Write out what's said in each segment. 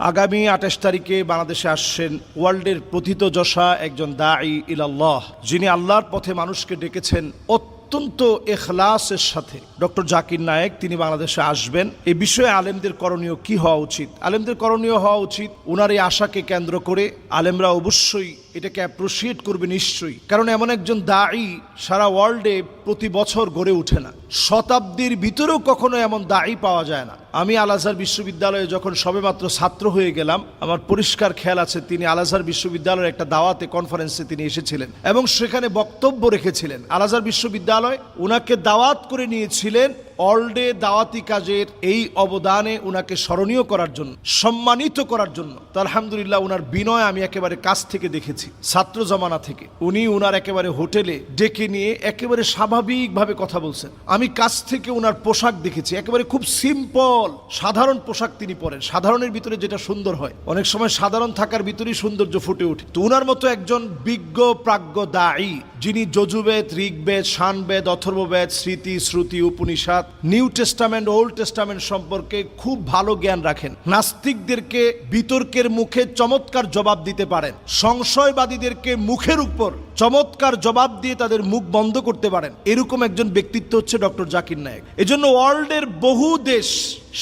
আগামী 28 তারিখে বাংলাদেশে আসছেন ওয়ার্ল্ডের প্রথিতযশা একজন দাঈ ইলাল্লাহ, যিনি আল্লাহর পথে মানুষকে ডেকেছেন অত্যন্ত ইখলাসের সাথে। ডক্টর জাকির নায়েক তিনি বাংলাদেশে আসবেন। এই বিষয়ে আলেমদের করণীয় কি হওয়া উচিত? আলেমদের করণীয় হওয়া উচিত, ওনার এই আশাকে কেন্দ্র করে আলেমরা অবশ্যই এটাকে অ্যাপ্রিশিয়েট করবে নিশ্চয়ই, কারণ এমন একজন দাঈ সারা ওয়ার্ল্ডে প্রতি বছর গড়ে ওঠে না। শতাব্দীর ভিতরেও কখনো এমন দাঈ পাওয়া যায় না। আমি আল আজহার বিশ্ববিদ্যালয়ে যখন সবেমাত্র ছাত্র হয়ে গেলাম, আমার পরিষ্কার খেয়াল আছে তিনি আল আজহার বিশ্ববিদ্যালয়ের একটা দাওয়াতে কনফারেন্সে তিনি এসেছিলেন এবং সেখানে বক্তব্য রেখেছিলেন। আল আজহার বিশ্ববিদ্যালয় ওনাকে দাওয়াত করে নিয়েছিলেন ওয়ার্ল্ডে দাওয়াতি কাজের এই অবদানে ওনাকে স্মরণীয় করার জন্য, সম্মানিত করার জন্য। তো আলহামদুলিল্লাহ ওনার বিনয় আমি একেবারে কাছ থেকে দেখেছি, ছাত্র জমানা থেকে। উনি ওনার একেবারে হোটেলে ডেকে নিয়ে একেবারে স্বাভাবিকভাবে কথা বলছেন। আমি কাছ থেকে ওনার পোশাক দেখেছি, একেবারে খুব সিম্পল সাধারণ পোশাক তিনি পরেন। সাধারণের ভিতরে যেটা সুন্দর হয়, অনেক সময় সাধারণ থাকার ভিতরেই সৌন্দর্য ফুটে ওঠে। তো ওনার মতো একজন বিজ্ঞ প্রাজ্ঞ দাঈ, যিনি যজুবেদ, ঋগ্বেদ, শানবেদ, অথর্ববেদ, স্মৃতি, শ্রুতি, Upanishad, New Testament, Old Testament সম্পর্কে খুব ভালো জ্ঞান রাখেন। নাস্তিকদেরকে বিতর্কের মুখে চমৎকার জবাব দিতে পারেন। সংশয়বাদীদেরকে মুখের উপর চমৎকার জবাব দিয়ে তাদের মুখ বন্ধ করতে পারেন। এরকম একজন ব্যক্তিত্ব হচ্ছে ডক্টর জাকির নায়েক। এজন্য ওয়ার্ল্ডের বহু দেশ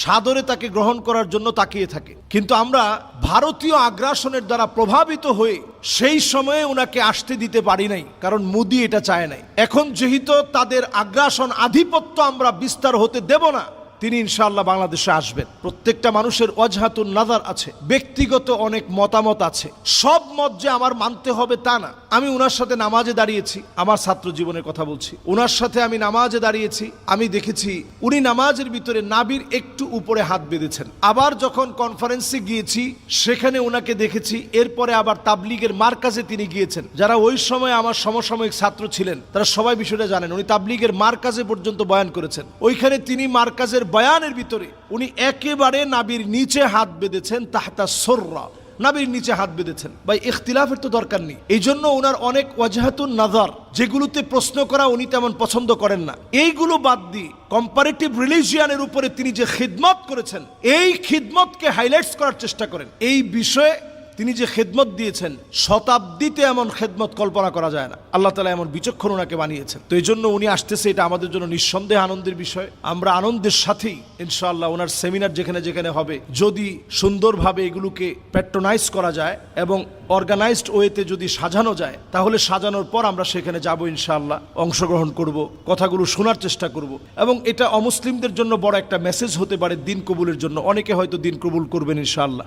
সাদরে তাকে গ্রহণ করার জন্য তাকিয়ে থাকে, কিন্তু আমরা ভারতীয় আগ্রাসনের দ্বারা প্রভাবিত হয়ে সেই সময়ে ওনাকে আসতে দিতে পারি নাই, কারণ মোদি এটা চায় নাই। এখন যেহেতু তাদের আগ্রাসন, আধিপত্য আমরা বিস্তার হতে দেব না, তিনি ইনশাআল্লাহ বাংলাদেশে আসবেন। প্রত্যেকটা মানুষের ওয়াজহাতুন নাযার আছে, ব্যক্তিগত অনেক মতামত আছে। সব মত যে আমার মানতে হবে তা না। আমি ওনার সাথে নামাজে দাঁড়িয়েছি, আমার ছাত্র জীবনের কথা বলছি। ওনার সাথে আমি নামাজে দাঁড়িয়েছি, আমি দেখেছি উনি নামাজের ভিতরে নাভির একটু উপরে হাত বেঁধেছেন। আবার যখন কনফারেন্সে গিয়েছি সেখানে ওনাকে দেখেছি। এরপরে আবার তাবলিগের মারকাজে তিনি গিয়েছেন। যারা ওই সময় আমার সমসাময়িক ছাত্র ছিলেন তারা সবাই বিষয়টা জানেন। উনি তাবলিগের মারকাজে পর্যন্ত বয়ান করেছেন। ওইখানে তিনি মারকাজের বয়ানের ভিতরে উনি একেবারে নাভির নিচে হাত বেঁধেছেন, তাহতা সররা, নাভির নিচে হাত বেঁধেছেন। ভাই, ইখতিলাফের তো দরকার নেই। এই জন্য ওনার অনেক ওয়াজহাতুন নাযার, যেগুলোতে প্রশ্ন করা উনি তেমন পছন্দ করেন না, এইগুলো বাদ দিয়ে কম্পারেটিভ রিলিজিয়ানের উপরে তিনি যে খিদমত করেছেন, এই খিদমতকে হাইলাইটস করার চেষ্টা করেন। এই বিষয়ে তিনি যে খেদমত দিয়েছেন, শতাব্দীতে এমন খেদমত কল্পনা করা যায় না। আল্লাহ তাআলা এমন বিচক্ষণ ওনাকে বানিয়েছেন। তো এই জন্য উনি আসতেছে, এটা আমাদের জন্য নিঃসন্দেহে আনন্দের বিষয়। আমরা আনন্দের সাথেই ইনশাআল্লাহ ওনার সেমিনার যেখানে যেখানে হবে, যদি সুন্দরভাবে এগুলোকে প্যাট্রোনাইজ করা যায় এবং অর্গানাইজড ওয়েতে যদি সাজানো যায়, তাহলে সাজানোর পর আমরা সেখানে যাব ইনশাআল্লাহ, অংশগ্রহণ করব, কথাগুলো শোনার চেষ্টা করব। এবং এটা অমুসলিমদের জন্য বড় একটা মেসেজ হতে পারে দিন কবুলের জন্য। অনেকে হয়তো দিন কবুল করবেন ইনশাআল্লাহ।